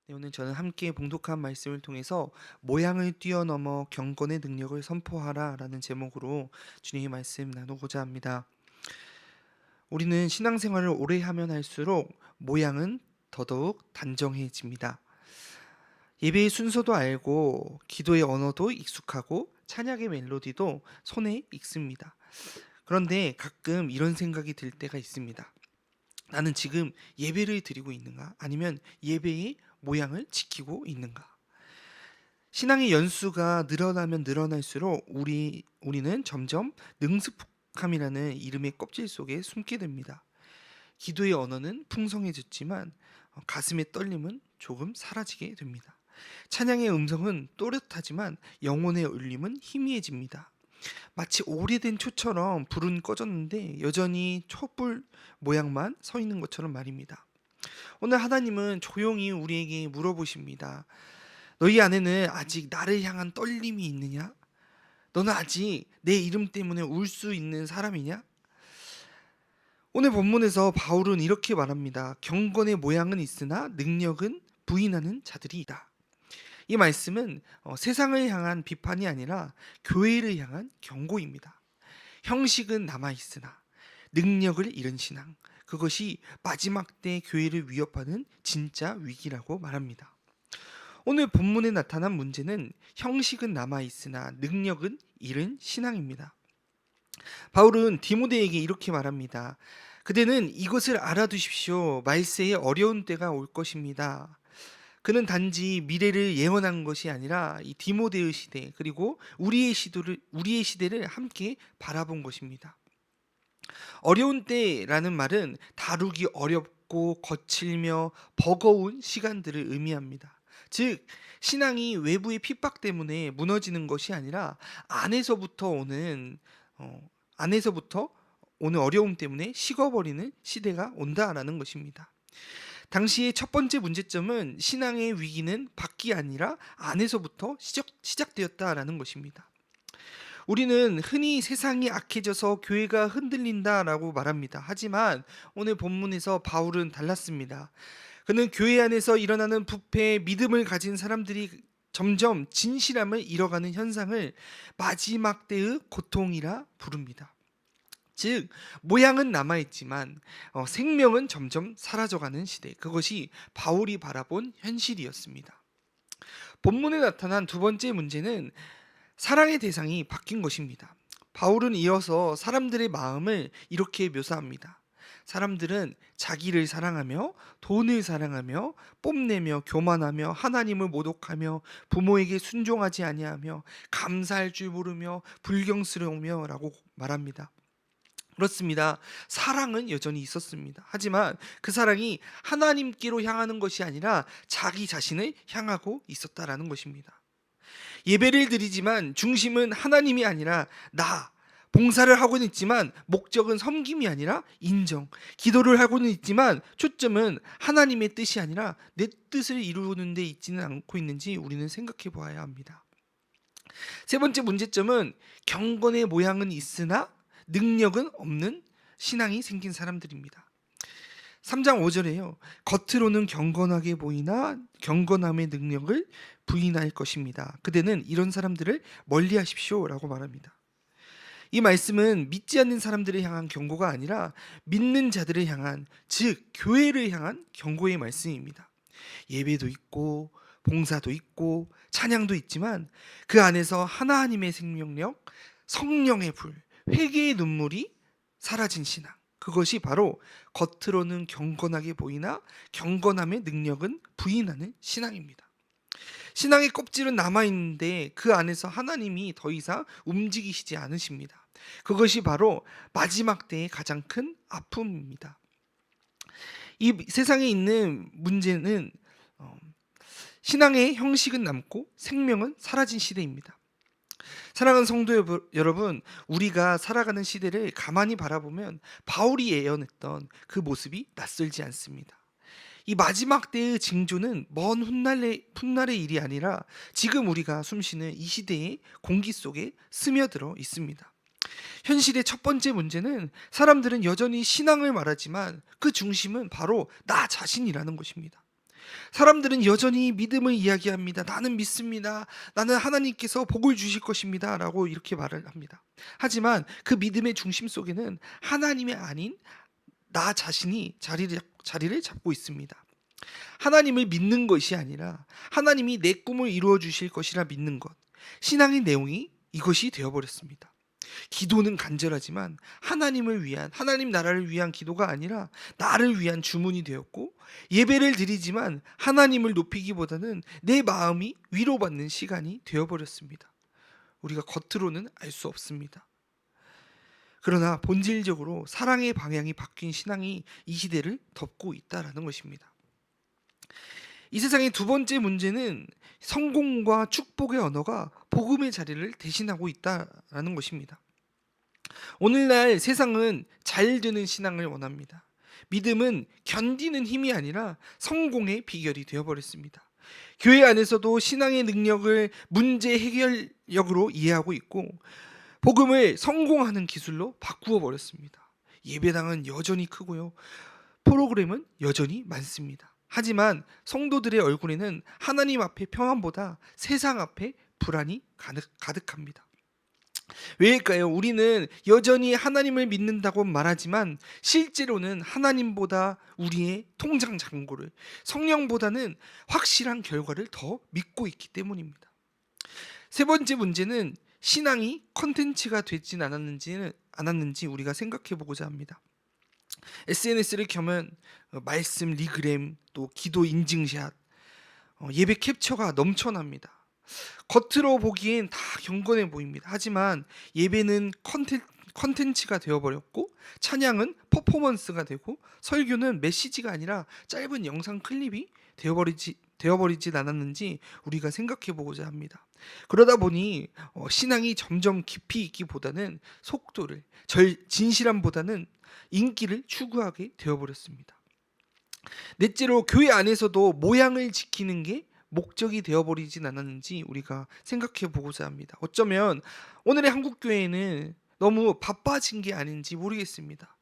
네, 오늘 저는 함께 봉독한 말씀을 통해서 모양을 뛰어넘어 경건의 능력을 선포하라라는 제목으로 주님의 말씀 나누고자 합니다. 우리는 신앙생활을 오래 하면 할수록 모양은 더더욱 단정해집니다. 예배의 순서도 알고 기도의 언어도 익숙하고 찬양의 멜로디도 손에 익습니다. 그런데 가끔 이런 생각이 들 때가 있습니다. 나는 지금 예배를 드리고 있는가? 아니면 예배의 모양을 지키고 있는가? 신앙의 연수가 늘어나면 늘어날수록 우리는 점점 능숙함이라는 이름의 껍질 속에 숨게 됩니다. 기도의 언어는 풍성해졌지만 가슴의 떨림은 조금 사라지게 됩니다. 찬양의 음성은 또렷하지만 영혼의 울림은 희미해집니다. 마치 오래된 초처럼 불은 꺼졌는데 여전히 촛불 모양만 서 있는 것처럼 말입니다. 오늘 하나님은 조용히 우리에게 물어보십니다. 너희 안에는 아직 나를 향한 떨림이 있느냐? 너는 아직 내 이름 때문에 울 수 있는 사람이냐? 오늘 본문에서 바울은 이렇게 말합니다. 경건의 모양은 있으나 능력은 부인하는 자들이 있다. 이 말씀은 세상을 향한 비판이 아니라 교회를 향한 경고입니다. 형식은 남아있으나 능력을 잃은 신앙, 그것이 마지막 때 교회를 위협하는 진짜 위기라고 말합니다. 오늘 본문에 나타난 문제는 형식은 남아있으나 능력은 잃은 신앙입니다. 바울은 디모데에게 이렇게 말합니다. 그대는 이것을 알아두십시오. 말세에 어려운 때가 올 것입니다. 그는 단지 미래를 예언한 것이 아니라 이 디모데의 시대 그리고 우리의 시대를 함께 바라본 것입니다. 어려운 때라는 말은 다루기 어렵고 거칠며 버거운 시간들을 의미합니다. 즉 신앙이 외부의 핍박 때문에 무너지는 것이 아니라 안에서부터 오는 안에서부터 오는 어려움 때문에 식어버리는 시대가 온다라는 것입니다. 당시의 첫 번째 문제점은 신앙의 위기는 밖이 아니라 안에서부터 시작되었다라는 것입니다. 우리는 흔히 세상이 악해져서 교회가 흔들린다라고 말합니다. 하지만 오늘 본문에서 바울은 달랐습니다. 그는 교회 안에서 일어나는 부패, 믿음을 가진 사람들이 점점 진실함을 잃어가는 현상을 마지막 때의 고통이라 부릅니다. 즉 모양은 남아있지만 생명은 점점 사라져가는 시대, 그것이 바울이 바라본 현실이었습니다. 본문에 나타난 두 번째 문제는 사랑의 대상이 바뀐 것입니다. 바울은 이어서 사람들의 마음을 이렇게 묘사합니다. 사람들은 자기를 사랑하며 돈을 사랑하며 뽐내며 교만하며 하나님을 모독하며 부모에게 순종하지 아니하며 감사할 줄 모르며 불경스러우며 라고 말합니다. 그렇습니다. 사랑은 여전히 있었습니다. 하지만 그 사랑이 하나님께로 향하는 것이 아니라 자기 자신을 향하고 있었다라는 것입니다. 예배를 드리지만 중심은 하나님이 아니라 나, 봉사를 하고는 있지만 목적은 섬김이 아니라 인정, 기도를 하고는 있지만 초점은 하나님의 뜻이 아니라 내 뜻을 이루는 데 있지는 않고 있는지 우리는 생각해 보아야 합니다. 세 번째 문제점은 경건의 모양은 있으나 능력은 없는 신앙이 생긴 사람들입니다. 3장 5절에요. 겉으로는 경건하게 보이나 경건함의 능력을 부인할 것입니다. 그대는 이런 사람들을 멀리하십시오 라고 말합니다. 이 말씀은 믿지 않는 사람들을 향한 경고가 아니라 믿는 자들을 향한, 즉 교회를 향한 경고의 말씀입니다. 예배도 있고 봉사도 있고 찬양도 있지만 그 안에서 하나님의 생명력, 성령의 불, 회개의 눈물이 사라진 신앙, 그것이 바로 겉으로는 경건하게 보이나 경건함의 능력은 부인하는 신앙입니다. 신앙의 껍질은 남아있는데 그 안에서 하나님이 더 이상 움직이시지 않으십니다. 그것이 바로 마지막 때의 가장 큰 아픔입니다. 이 세상에 있는 문제는 신앙의 형식은 남고 생명은 사라진 시대입니다. 사랑하는 성도 여러분, 우리가 살아가는 시대를 가만히 바라보면 바울이 예언했던 그 모습이 낯설지 않습니다. 이 마지막 때의 징조는 먼 훗날의 일이 아니라 지금 우리가 숨쉬는 이 시대의 공기 속에 스며들어 있습니다. 현실의 첫 번째 문제는 사람들은 여전히 신앙을 말하지만 그 중심은 바로 나 자신이라는 것입니다. 사람들은 여전히 믿음을 이야기합니다. 나는 믿습니다. 나는 하나님께서 복을 주실 것입니다. 라고 이렇게 말을 합니다. 하지만 그 믿음의 중심 속에는 하나님이 아닌 나 자신이 자리를 잡고 있습니다. 하나님을 믿는 것이 아니라 하나님이 내 꿈을 이루어 주실 것이라 믿는 것. 신앙의 내용이 이것이 되어버렸습니다. 기도는 간절하지만 하나님을 위한, 하나님 나라를 위한 기도가 아니라 나를 위한 주문이 되었고, 예배를 드리지만 하나님을 높이기보다는 내 마음이 위로받는 시간이 되어버렸습니다. 우리가 겉으로는 알 수 없습니다. 그러나 본질적으로 사랑의 방향이 바뀐 신앙이 이 시대를 덮고 있다라는 것입니다. 이 세상의 두 번째 문제는 성공과 축복의 언어가 복음의 자리를 대신하고 있다라는 것입니다. 오늘날 세상은 잘 되는 신앙을 원합니다. 믿음은 견디는 힘이 아니라 성공의 비결이 되어버렸습니다. 교회 안에서도 신앙의 능력을 문제 해결력으로 이해하고 있고, 복음을 성공하는 기술로 바꾸어 버렸습니다. 예배당은 여전히 크고요. 프로그램은 여전히 많습니다. 하지만 성도들의 얼굴에는 하나님 앞에 평안보다 세상 앞에 불안이 가득합니다. 왜일까요? 우리는 여전히 하나님을 믿는다고 말하지만 실제로는 하나님보다 우리의 통장 잔고를, 성령보다는 확실한 결과를 더 믿고 있기 때문입니다. 세 번째 문제는 신앙이 컨텐츠가 되진 않았는지 우리가 생각해 보고자 합니다. SNS를 켜면 말씀 리그램, 또 기도 인증샷, 예배 캡처가 넘쳐납니다. 겉으로 보기엔 다 경건해 보입니다. 하지만 예배는 컨텐츠가 되어버렸고, 찬양은 퍼포먼스가 되고, 설교는 메시지가 아니라 짧은 영상 클립이 되어버리진 않았는지 우리가 생각해 보고자 합니다. 그러다 보니 신앙이 점점 깊이 있기보다는 속도를, 진실함보다는 인기를 추구하게 되어버렸습니다. 넷째로 교회 안에서도 모양을 지키는 게 목적이 되어버리진 않았는지 우리가 생각해 보고자 합니다. 어쩌면 오늘의 한국교회는 너무 바빠진 게 아닌지 모르겠습니다.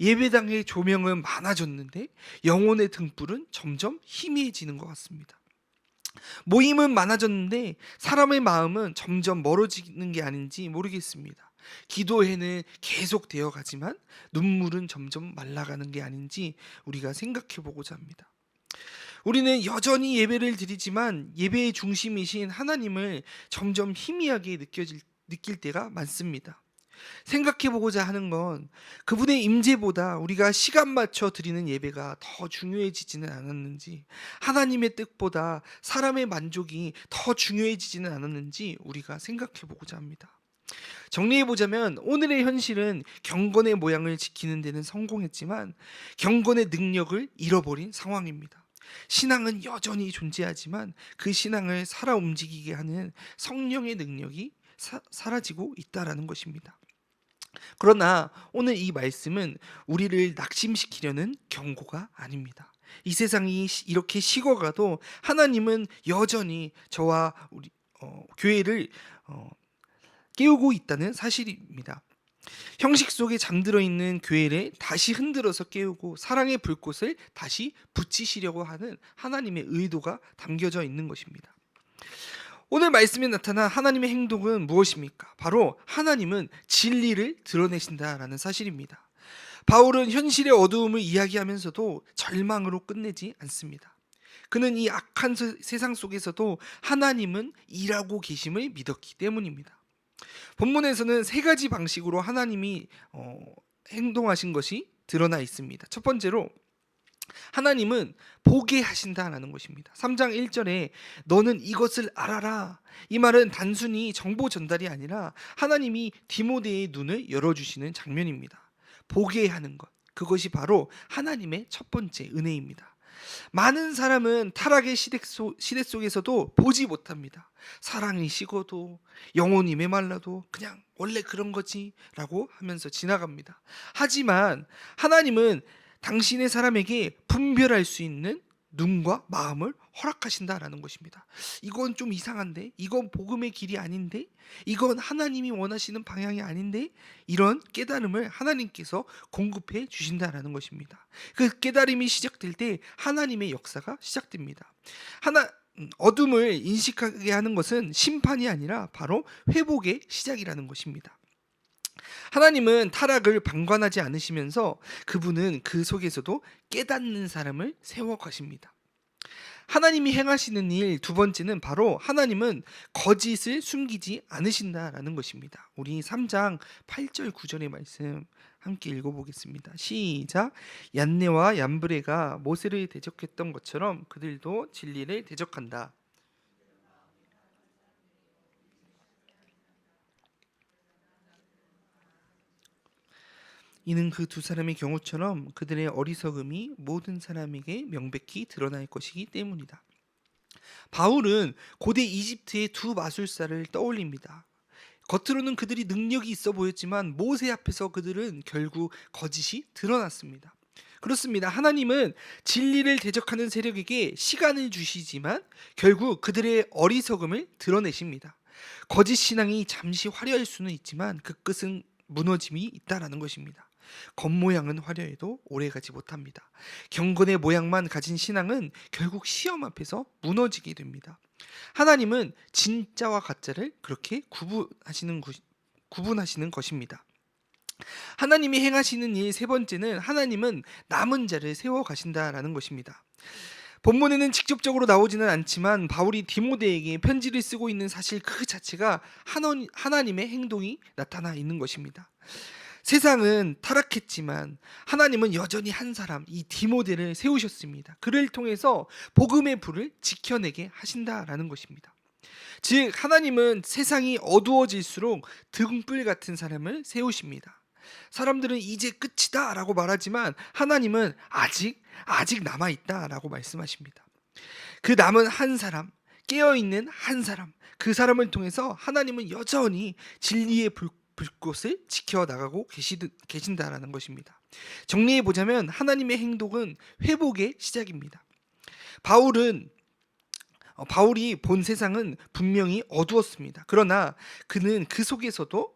예배당의 조명은 많아졌는데 영혼의 등불은 점점 희미해지는 것 같습니다. 모임은 많아졌는데 사람의 마음은 점점 멀어지는 게 아닌지 모르겠습니다. 기도회는 계속 되어 가지만 눈물은 점점 말라가는 게 아닌지 우리가 생각해 보고자 합니다. 우리는 여전히 예배를 드리지만 예배의 중심이신 하나님을 점점 희미하게 느낄 때가 많습니다. 생각해 보고자 하는 건 그분의 임재보다 우리가 시간 맞춰 드리는 예배가 더 중요해지지는 않았는지, 하나님의 뜻보다 사람의 만족이 더 중요해지지는 않았는지 우리가 생각해 보고자 합니다. 정리해 보자면 오늘의 현실은 경건의 모양을 지키는 데는 성공했지만 경건의 능력을 잃어버린 상황입니다. 신앙은 여전히 존재하지만 그 신앙을 살아 움직이게 하는 성령의 능력이 사라지고 있다라는 것입니다. 그러나 오늘 이 말씀은 우리를 낙심시키려는 경고가 아닙니다. 이 세상이 이렇게 식어가도 하나님은 여전히 저와 우리 교회를 깨우고 있다는 사실입니다. 형식 속에 잠들어 있는 교회를 다시 흔들어서 깨우고 사랑의 불꽃을 다시 붙이시려고 하는 하나님의 의도가 담겨져 있는 것입니다. 오늘 말씀에 나타난 하나님의 행동은 무엇입니까? 바로 하나님은 진리를 드러내신다라는 사실입니다. 바울은 현실의 어두움을 이야기하면서도 절망으로 끝내지 않습니다. 그는 이 악한 세상 속에서도 하나님은 일하고 계심을 믿었기 때문입니다. 본문에서는 세 가지 방식으로 하나님이 행동하신 것이 드러나 있습니다. 첫 번째로 하나님은 보게 하신다라는 것입니다. 3장 1절에 너는 이것을 알아라. 이 말은 단순히 정보 전달이 아니라 하나님이 디모데의 눈을 열어주시는 장면입니다. 보게 하는 것, 그것이 바로 하나님의 첫 번째 은혜입니다. 많은 사람은 타락의 시대 속에서도 보지 못합니다. 사랑이 식어도 영혼이 메말라도 그냥 원래 그런 거지 라고 하면서 지나갑니다. 하지만 하나님은 당신의 사람에게 분별할 수 있는 눈과 마음을 허락하신다라는 것입니다. 이건 좀 이상한데? 이건 복음의 길이 아닌데? 이건 하나님이 원하시는 방향이 아닌데? 이런 깨달음을 하나님께서 공급해 주신다라는 것입니다. 그 깨달음이 시작될 때 하나님의 역사가 시작됩니다. 어둠을 인식하게 하는 것은 심판이 아니라 바로 회복의 시작이라는 것입니다. 하나님은 타락을 방관하지 않으시면서 그분은 그 속에서도 깨닫는 사람을 세워 가십니다. 하나님이 행하시는 일 두 번째는 바로 하나님은 거짓을 숨기지 않으신다라는 것입니다. 우리 3장 8절 9절의 말씀 함께 읽어보겠습니다. 시작. 얀네와 얀브레가 모세를 대적했던 것처럼 그들도 진리를 대적한다. 이는 그 두 사람의 경우처럼 그들의 어리석음이 모든 사람에게 명백히 드러날 것이기 때문이다. 바울은 고대 이집트의 두 마술사를 떠올립니다. 겉으로는 그들이 능력이 있어 보였지만 모세 앞에서 그들은 결국 거짓이 드러났습니다. 그렇습니다. 하나님은 진리를 대적하는 세력에게 시간을 주시지만 결국 그들의 어리석음을 드러내십니다. 거짓 신앙이 잠시 화려할 수는 있지만 그 끝은 무너짐이 있다라는 것입니다. 겉모양은 화려해도 오래가지 못합니다. 경건의 모양만 가진 신앙은 결국 시험 앞에서 무너지게 됩니다. 하나님은 진짜와 가짜를 그렇게 구분하시는 것입니다. 하나님이 행하시는 일 세 번째는 하나님은 남은 자를 세워 가신다라는 것입니다. 본문에는 직접적으로 나오지는 않지만 바울이 디모데에게 편지를 쓰고 있는 사실 그 자체가 하나님의 행동이 나타나 있는 것입니다. 세상은 타락했지만 하나님은 여전히 한 사람, 이 디모데를 세우셨습니다. 그를 통해서 복음의 불을 지켜내게 하신다라는 것입니다. 즉 하나님은 세상이 어두워질수록 등불 같은 사람을 세우십니다. 사람들은 이제 끝이다 라고 말하지만 하나님은 아직 남아있다 라고 말씀하십니다. 그 남은 한 사람, 깨어있는 한 사람, 그 사람을 통해서 하나님은 여전히 진리의 불꽃을 지켜나가고 계신다라는 것입니다. 정리해보자면 하나님의 행동은 회복의 시작입니다. 바울이 본 세상은 분명히 어두웠습니다. 그러나 그는 그 속에서도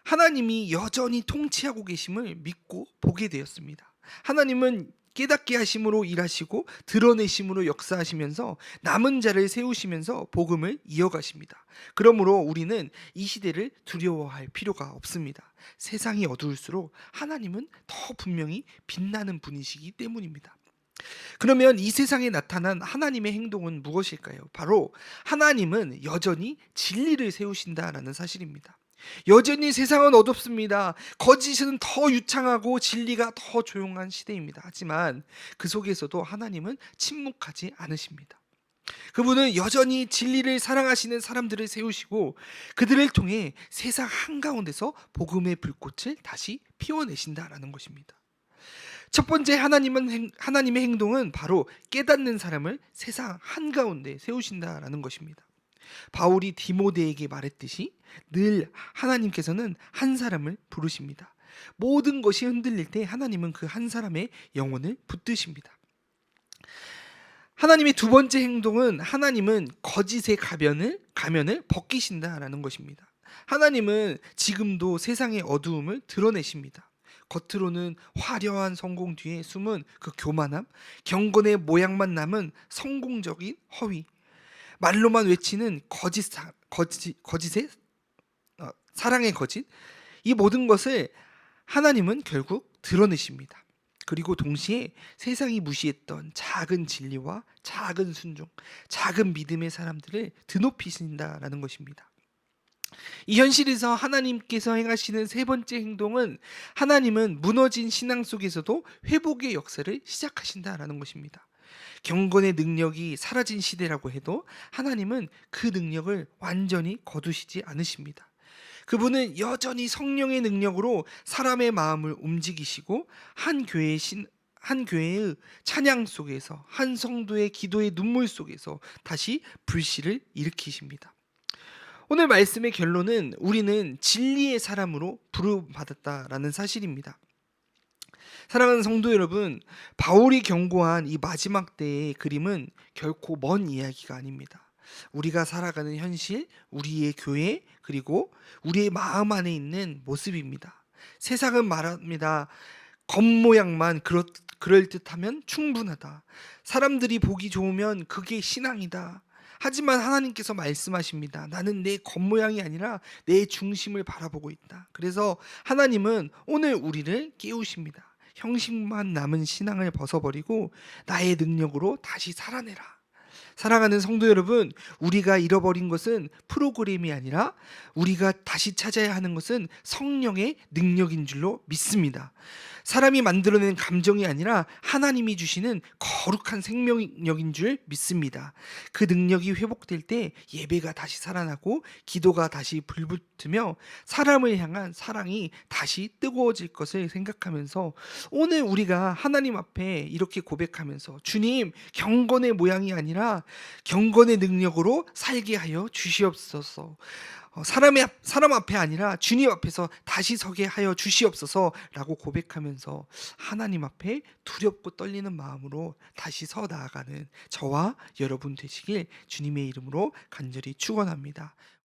하나님이 여전히 통치하고 계심을 믿고 보게 되었습니다. 하나님은 깨닫게 하심으로 일하시고 드러내심으로 역사하시면서 남은 자를 세우시면서 복음을 이어가십니다. 그러므로 우리는 이 시대를 두려워할 필요가 없습니다. 세상이 어두울수록 하나님은 더 분명히 빛나는 분이시기 때문입니다. 그러면 이 세상에 나타난 하나님의 행동은 무엇일까요? 바로 하나님은 여전히 진리를 세우신다라는 사실입니다. 여전히 세상은 어둡습니다. 거짓은 더 유창하고 진리가 더 조용한 시대입니다. 하지만 그 속에서도 하나님은 침묵하지 않으십니다. 그분은 여전히 진리를 사랑하시는 사람들을 세우시고 그들을 통해 세상 한가운데서 복음의 불꽃을 다시 피워내신다라는 것입니다. 첫 번째 하나님의 행동은 바로 깨닫는 사람을 세상 한가운데 세우신다라는 것입니다. 바울이 디모데에게 말했듯이 늘 하나님께서는 한 사람을 부르십니다. 모든 것이 흔들릴 때 하나님은 그 한 사람의 영혼을 붙드십니다. 하나님의 두 번째 행동은 하나님은 거짓의 가면을 벗기신다라는 것입니다. 하나님은 지금도 세상의 어두움을 드러내십니다. 겉으로는 화려한 성공 뒤에 숨은 그 교만함, 경건의 모양만 남은 성공적인 허위, 말로만 외치는 거짓의 사랑의 거짓, 이 모든 것을 하나님은 결국 드러내십니다. 그리고 동시에 세상이 무시했던 작은 진리와 작은 순종, 작은 믿음의 사람들을 드높이신다라는 것입니다. 이 현실에서 하나님께서 행하시는 세 번째 행동은 하나님은 무너진 신앙 속에서도 회복의 역사를 시작하신다라는 것입니다. 경건의 능력이 사라진 시대라고 해도 하나님은 그 능력을 완전히 거두시지 않으십니다. 그분은 여전히 성령의 능력으로 사람의 마음을 움직이시고 한 교회의 찬양 속에서, 한 성도의 기도의 눈물 속에서 다시 불씨를 일으키십니다. 오늘 말씀의 결론은 우리는 진리의 사람으로 부름받았다라는 사실입니다. 사랑하는 성도 여러분, 바울이 경고한 이 마지막 때의 그림은 결코 먼 이야기가 아닙니다. 우리가 살아가는 현실, 우리의 교회, 그리고 우리의 마음 안에 있는 모습입니다. 세상은 말합니다. 겉모양만 그럴듯하면 충분하다. 사람들이 보기 좋으면 그게 신앙이다. 하지만 하나님께서 말씀하십니다. 나는 내 겉모양이 아니라 내 중심을 바라보고 있다. 그래서 하나님은 오늘 우리를 깨우십니다. 형식만 남은 신앙을 벗어버리고 나의 능력으로 다시 살아내라. 사랑하는 성도 여러분, 우리가 잃어버린 것은 프로그램이 아니라 우리가 다시 찾아야 하는 것은 성령의 능력인 줄로 믿습니다. 사람이 만들어낸 감정이 아니라 하나님이 주시는 거룩한 생명력인 줄 믿습니다. 그 능력이 회복될 때 예배가 다시 살아나고 기도가 다시 불붙으며 사람을 향한 사랑이 다시 뜨거워질 것을 생각하면서 오늘 우리가 하나님 앞에 이렇게 고백하면서 주님, 경건의 모양이 아니라 경건의 능력으로 살게 하여 주시옵소서. 사람 앞에 아니라 주님 앞에서 다시 서게 하여 주시옵소서라고 고백하면서 하나님 앞에 두렵고 떨리는 마음으로 다시 서 나아가는 저와 여러분 되시길 주님의 이름으로 간절히 축원합니다.